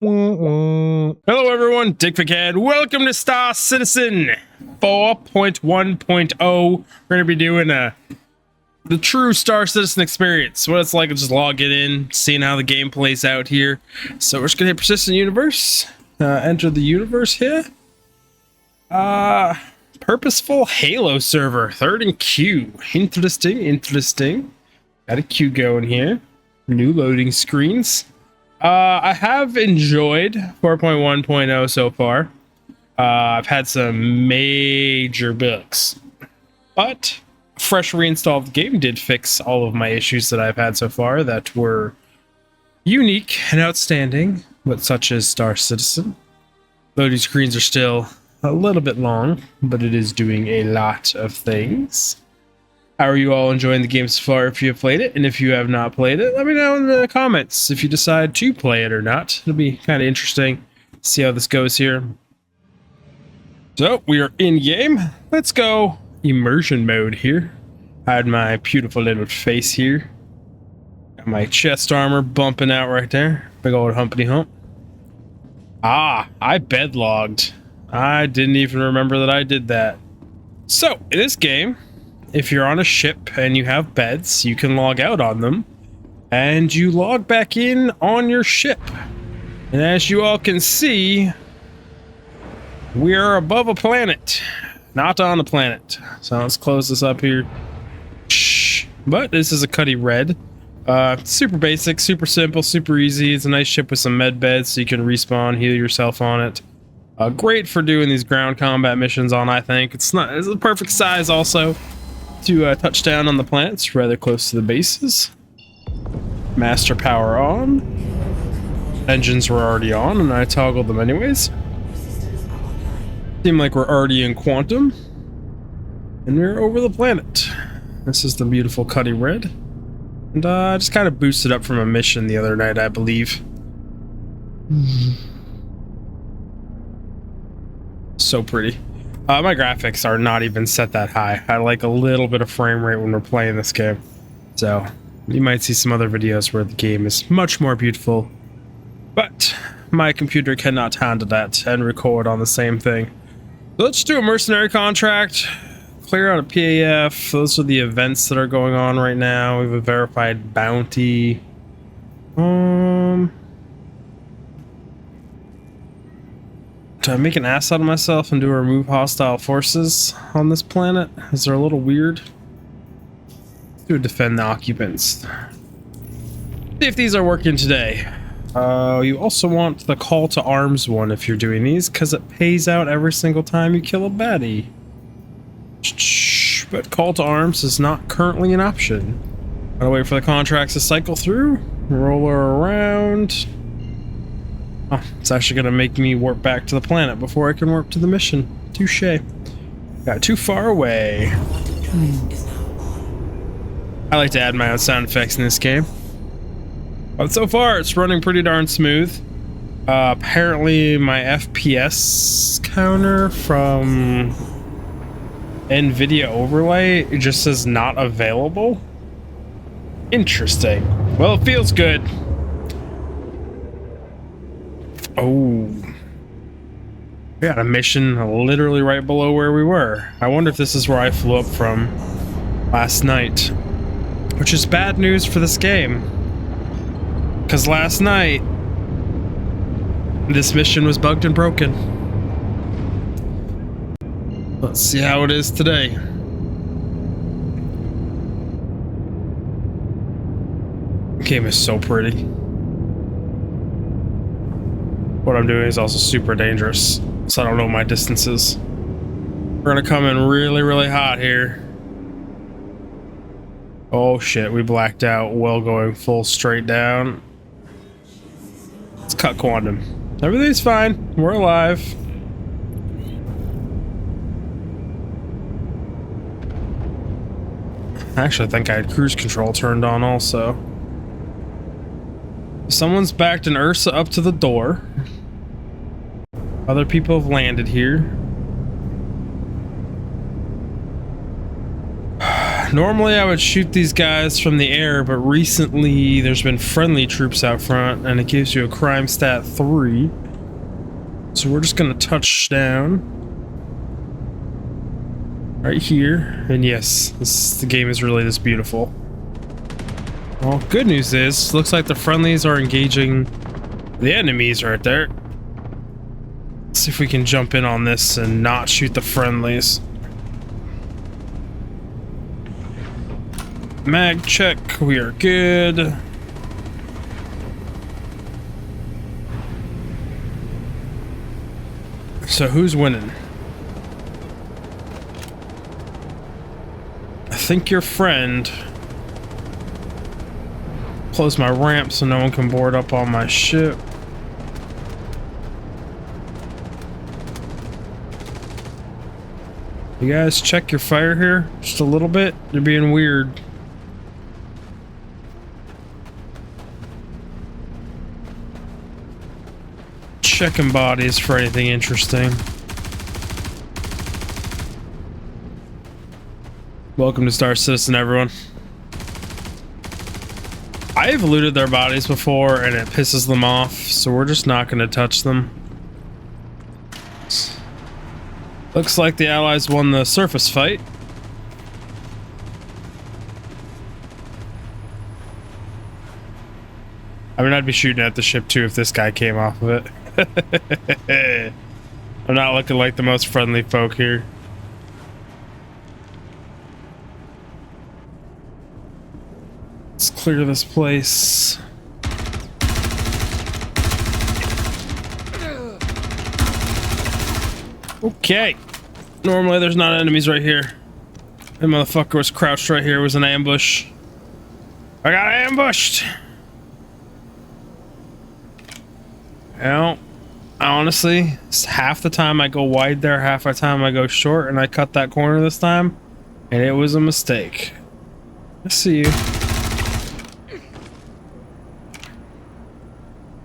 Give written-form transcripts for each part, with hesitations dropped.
Hello everyone, Dick McCad. Welcome to Star Citizen 4.1.0. We're going to be doing the true Star Citizen experience. What it's like to just log it in, seeing how the game plays out here. So we're just going to hit Persistent Universe. Enter the universe here. Purposeful Halo server. Third in queue. Interesting. Got a queue going here. New loading screens. I have enjoyed 4.1.0 so far. I've had some major bugs, but a fresh reinstall of the game did fix all of my issues that I've had so far that were unique and outstanding, but such as Star Citizen. Loading screens are still a little bit long, but it is doing a lot of things. How are you all enjoying the game so far if you have played it? And if you have not played it, let me know in the comments if you decide to play it or not. It'll be kind of interesting to see how this goes here. So, we are in game. Let's go immersion mode here. I had my beautiful little face here. Got my chest armor bumping out right there. Big old humpity hump. I bed logged. I didn't even remember that I did that. So, in this game, if you're on a ship and you have beds, you can log out on them and you log back in on your ship. And as you all can see, we are above a planet, not on a planet. So let's close this up here. Shh. But this is a Cuddy Red. Super basic, super simple, super easy. It's a nice ship with some med beds so you can respawn, heal yourself on it. Great for doing these ground combat missions on, I think. It's the perfect size also to touch down on the planets, rather close to the bases. Master power on. Engines were already on, and I toggled them anyways. Seem like we're already in Quantum. And we're over the planet. This is the beautiful Cuddy Red. And I just kind of boosted up from a mission the other night, I believe. So pretty. My graphics are not even set that high. I like a little bit of frame rate when we're playing this game. So, you might see some other videos where the game is much more beautiful. But, my computer cannot handle that and record on the same thing. So let's do a mercenary contract. Clear out a PAF. Those are the events that are going on right now. We have a verified bounty. Do I make an ass out of myself and do a remove hostile forces on this planet? Is there a little weird? Let's do a defend the occupants. See if these are working today. You also want the call to arms one if you're doing these, because it pays out every single time you kill a baddie. But call to arms is not currently an option. Gotta wait for the contracts to cycle through. Roll her around. Oh, it's actually gonna make me warp back to the planet before I can warp to the mission. Touché. Got too far away. I like to add my own sound effects in this game. But so far, it's running pretty darn smooth. Apparently, my FPS counter from NVIDIA Overlay just says not available. Interesting. Well, it feels good. Oh, we got a mission literally right below where we were. I wonder if this is where I flew up from last night, which is bad news for this game, because last night this mission was bugged and broken. Let's see how it is today. The game is so pretty. What I'm doing is also super dangerous, so I don't know my distances. We're gonna come in really, really hot here. Oh shit, we blacked out while going full straight down. Let's cut quantum. Everything's fine. We're alive. Actually, I think I had cruise control turned on also. Someone's backed an Ursa up to the door. Other people have landed here. Normally I would shoot these guys from the air, but recently there's been friendly troops out front and it gives you a crime stat 3. So we're just gonna touch down right here. And yes, the game is really this beautiful. Well, good news is, looks like the friendlies are engaging the enemies right there. Let's see if we can jump in on this and not shoot the friendlies. Mag check, we are good. So who's winning? I think your friend. Close my ramp so no one can board up on my ship. You guys check your fire here just a little bit. You're being weird. Checking bodies for anything interesting. Welcome to Star Citizen, everyone. I've looted their bodies before and it pisses them off, so we're just not going to touch them. Looks like the Allies won the surface fight. I mean, I'd be shooting at the ship too if this guy came off of it. I'm not looking like the most friendly folk here. Let's clear this place. Okay. Normally there's not enemies right here. That motherfucker was crouched right here. It was an ambush. I got ambushed. Well, honestly, it's half the time I go wide there, half the time I go short, and I cut that corner this time, and it was a mistake. I see you.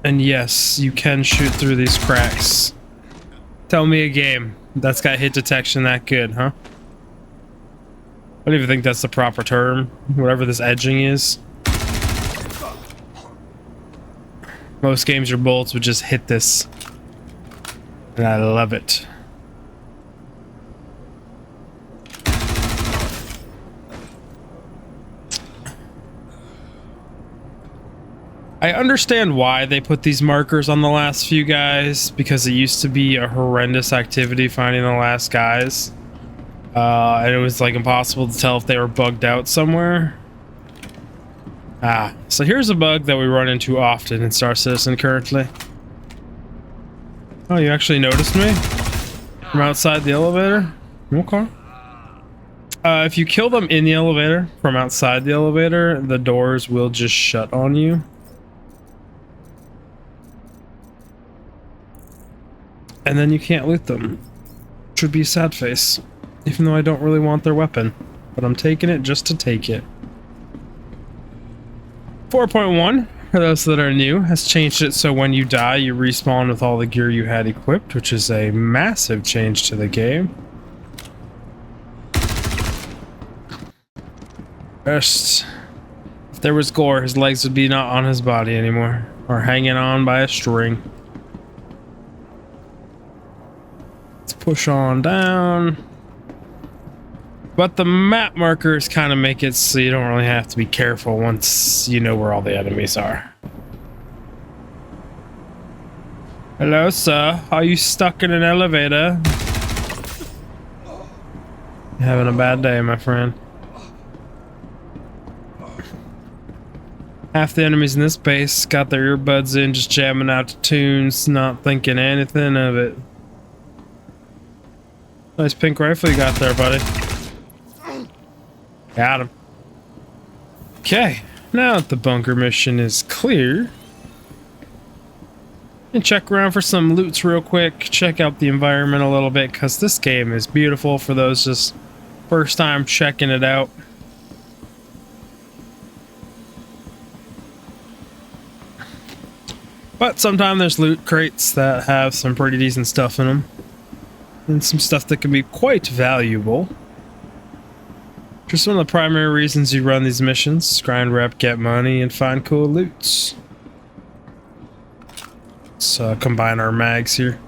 And yes, you can shoot through these cracks. Tell me a game that's got hit detection that good, huh? I don't even think that's the proper term, whatever this edging is. Most games your bullets would just hit this. And I love it. I understand why they put these markers on the last few guys, because it used to be a horrendous activity finding the last guys. And it was like impossible to tell if they were bugged out somewhere. So here's a bug that we run into often in Star Citizen currently. Oh, you actually noticed me? From outside the elevator? Okay. If you kill them in the elevator, from outside the elevator, the doors will just shut on you. And then you can't loot them. Which would be a sad face. Even though I don't really want their weapon. But I'm taking it just to take it. 4.1, for those that are new, has changed it so when you die, you respawn with all the gear you had equipped, which is a massive change to the game. If there was gore, his legs would be not on his body anymore, or hanging on by a string. Let's push on down. But the map markers kind of make it so you don't really have to be careful once you know where all the enemies are. Hello, sir. Are you stuck in an elevator? You're having a bad day, my friend. Half the enemies in this base got their earbuds in, just jamming out to tunes, not thinking anything of it. Nice pink rifle you got there, buddy. Got him. Okay, now that the bunker mission is clear, and check around for some loots real quick. Check out the environment a little bit, because this game is beautiful for those just first time checking it out. But sometimes there's loot crates that have some pretty decent stuff in them. And some stuff that can be quite valuable. Just one of the primary reasons you run these missions. Grind rep, get money, and find cool loots. Let's combine our mags here.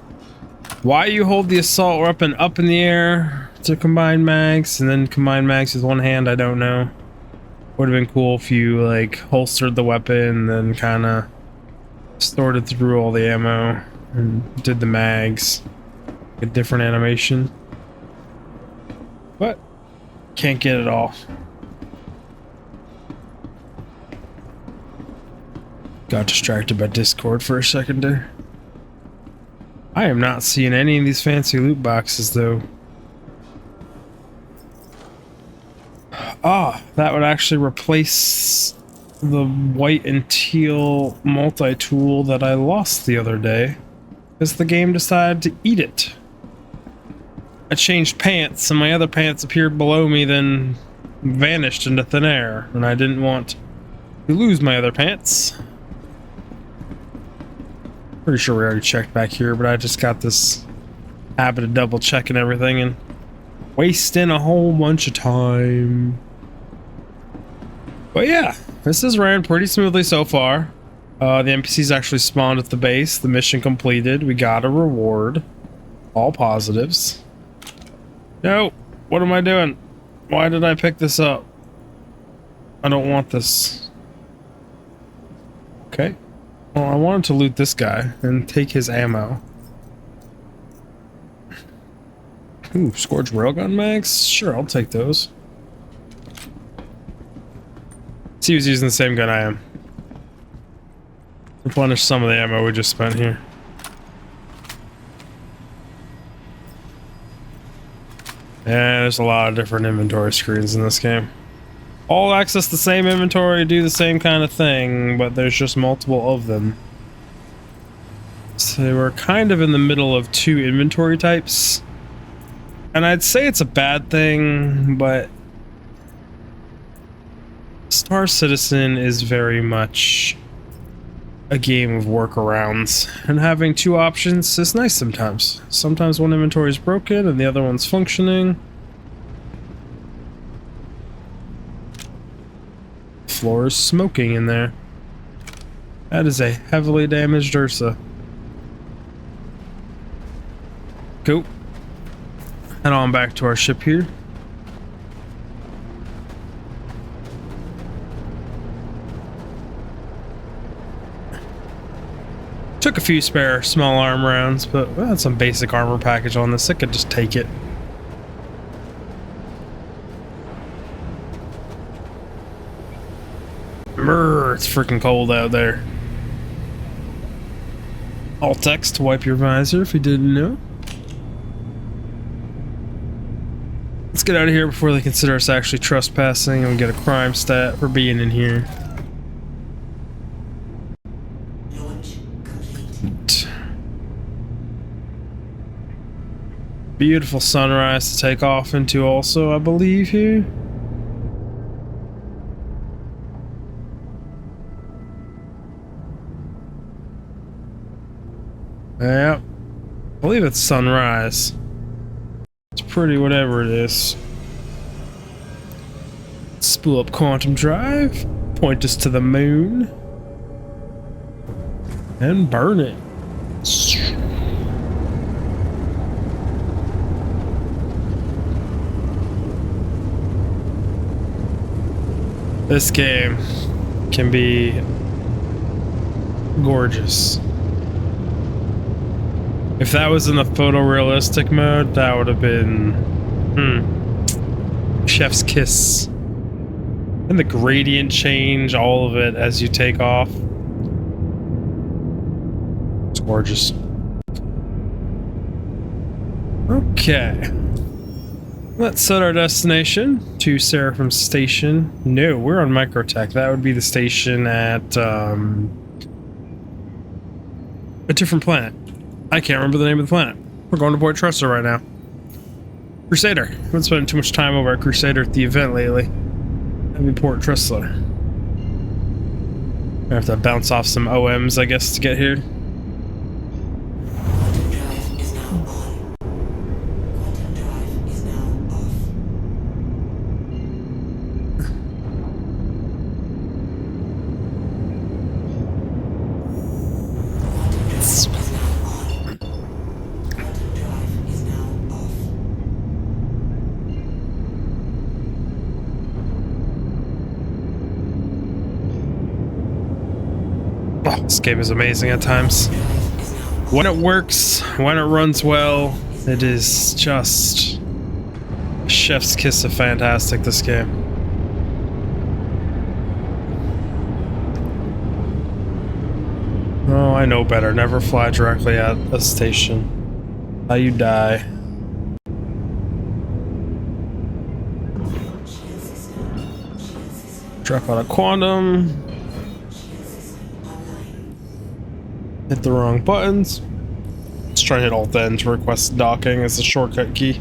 Why you hold the assault weapon up in the air to combine mags, and then combine mags with one hand, I don't know. Would have been cool if you like holstered the weapon and then kind of sorted through all the ammo and did the mags. A different animation. But can't get it all. Got distracted by Discord for a second there. I am not seeing any of these fancy loot boxes though. Ah, that would actually replace the white and teal multi-tool that I lost the other day because the game decided to eat it. I changed pants and my other pants appeared below me, then vanished into thin air, and I didn't want to lose my other pants. Pretty sure we already checked back here, but I just got this habit of double checking everything and wasting a whole bunch of time. But yeah, this has ran pretty smoothly so far. The NPCs actually spawned at the base. The mission completed. We got a reward. All positives. No, what am I doing? Why did I pick this up? I don't want this. Okay. Well, I wanted to loot this guy and take his ammo. Ooh, Scourge Railgun mags? Sure, I'll take those. See who's using the same gun I am. Replenish some of the ammo we just spent here. Yeah, there's a lot of different inventory screens in this game. All access the same inventory, do the same kind of thing, but there's just multiple of them. So we're kind of in the middle of two inventory types. And I'd say it's a bad thing, but Star Citizen is very much a game of workarounds, and having two options is nice sometimes. Sometimes one inventory is broken and the other one's functioning. Floor is smoking in there. That is a heavily damaged Ursa. Go. Head on back to our ship here. Took a few spare small arm rounds, but we had some basic armor package on this. I could just take it. Brrr, it's freaking cold out there. Alt X to wipe your visor if you didn't know. Let's get out of here before they consider us actually trespassing and we get a crime stat for being in here. Beautiful sunrise to take off into also, I believe, here. Yeah, I believe it's sunrise. It's pretty whatever it is. Spool up quantum drive, point us to the moon, and burn it. This game can be gorgeous. If that was in the photorealistic mode, that would have been chef's kiss. And the gradient change, all of it as you take off. It's gorgeous. Okay. Let's set our destination to Seraphim Station. No, we're on Microtech. That would be the station at a different planet. I can't remember the name of the planet. We're going to Port Tressor right now. Crusader. I've been spending too much time over at Crusader at the event lately. That'd be Port Tressor. I have to bounce off some OMs, I guess, to get here. game is amazing at times. When it works, when it runs well, it is just chef's kiss of fantastic, this game. Oh, I know better. Never fly directly at a station. How you die. Drop out of quantum. Hit the wrong buttons. Let's try to hit Alt N to request docking as a shortcut key.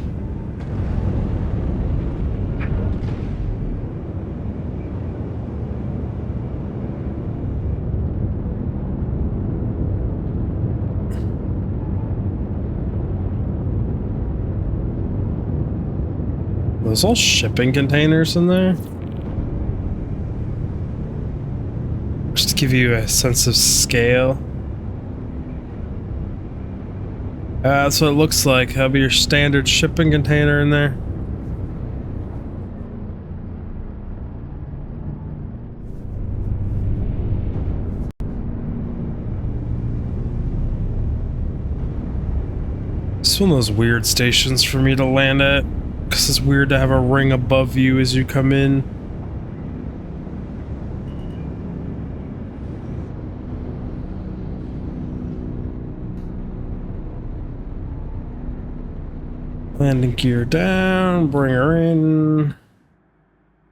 Are those all shipping containers in there? Just to give you a sense of scale. That's what it looks like. That'll be your standard shipping container in there. It's one of those weird stations for me to land at, because it's weird to have a ring above you as you come in. Landing gear down, bring her in.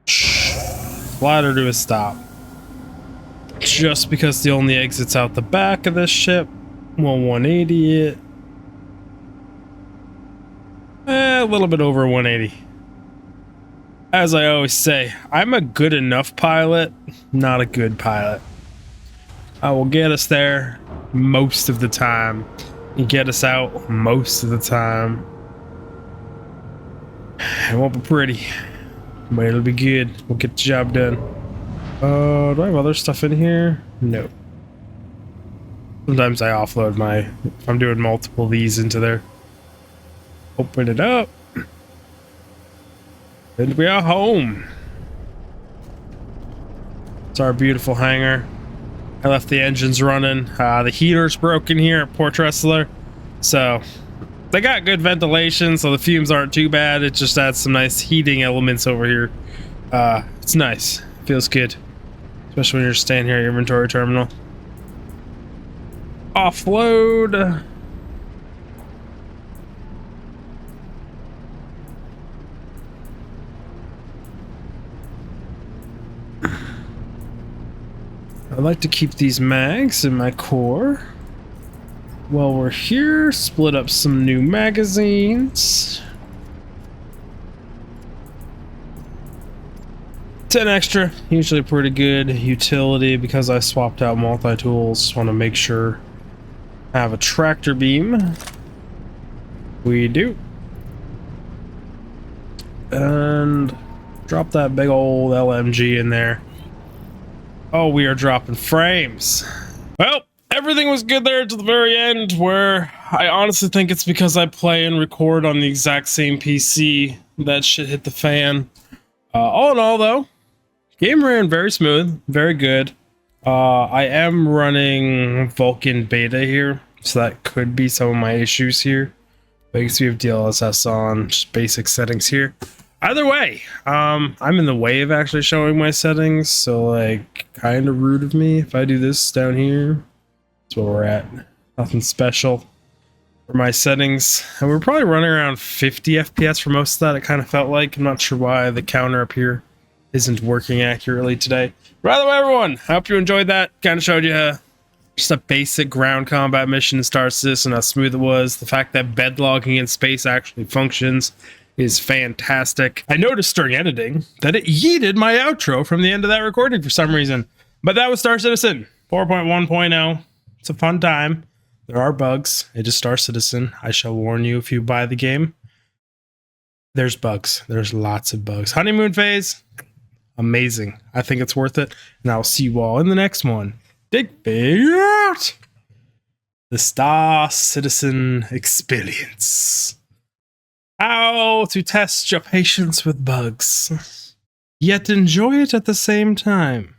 Slide her to a stop. Just because the only exit's out the back of this ship, we'll 180 it. A little bit over 180. As I always say, I'm a good enough pilot, not a good pilot. I will get us there most of the time and get us out most of the time. It won't be pretty, but it'll be good. We'll get the job done. Do I have other stuff in here? No. Sometimes I offload my, if I'm doing multiple of these into there. Open it up. And we are home. It's our beautiful hangar. I left the engines running. The heater's broken here at Port Tressler. So they got good ventilation, so the fumes aren't too bad. It just adds some nice heating elements over here. It's nice. Feels good. Especially when you're staying here at your inventory terminal. Offload. I like to keep these mags in my core. While we're here, split up some new magazines. 10 extra, usually pretty good utility because I swapped out multi-tools. Want to make sure I have a tractor beam. We do. And drop that big old LMG in there. Oh, we are dropping frames. Well, everything was good there to the very end, where I honestly think it's because I play and record on the exact same PC that shit hit the fan. All in all, though, game ran very smooth, very good. I am running Vulkan beta here, so that could be some of my issues here. But you can see we have DLSS on, just basic settings here. Either way, I'm in the way of actually showing my settings, so like, kind of rude of me if I do this down here. That's where we're at. Nothing special for my settings. And we're probably running around 50 FPS for most of that, it kind of felt like. I'm not sure why the counter up here isn't working accurately today. But either way, everyone, I hope you enjoyed that. Kind of showed you just a basic ground combat mission in Star Citizen, how smooth it was. The fact that bed logging in space actually functions is fantastic. I noticed during editing that it yeeted my outro from the end of that recording for some reason. But that was Star Citizen 4.1.0. It's a fun time. There are bugs. It is Star Citizen. I shall warn you if you buy the game. There's bugs. There's lots of bugs. Honeymoon phase, amazing. I think it's worth it. And I'll see you all in the next one. Dig big out. The Star Citizen experience. How to test your patience with bugs, yet enjoy it at the same time.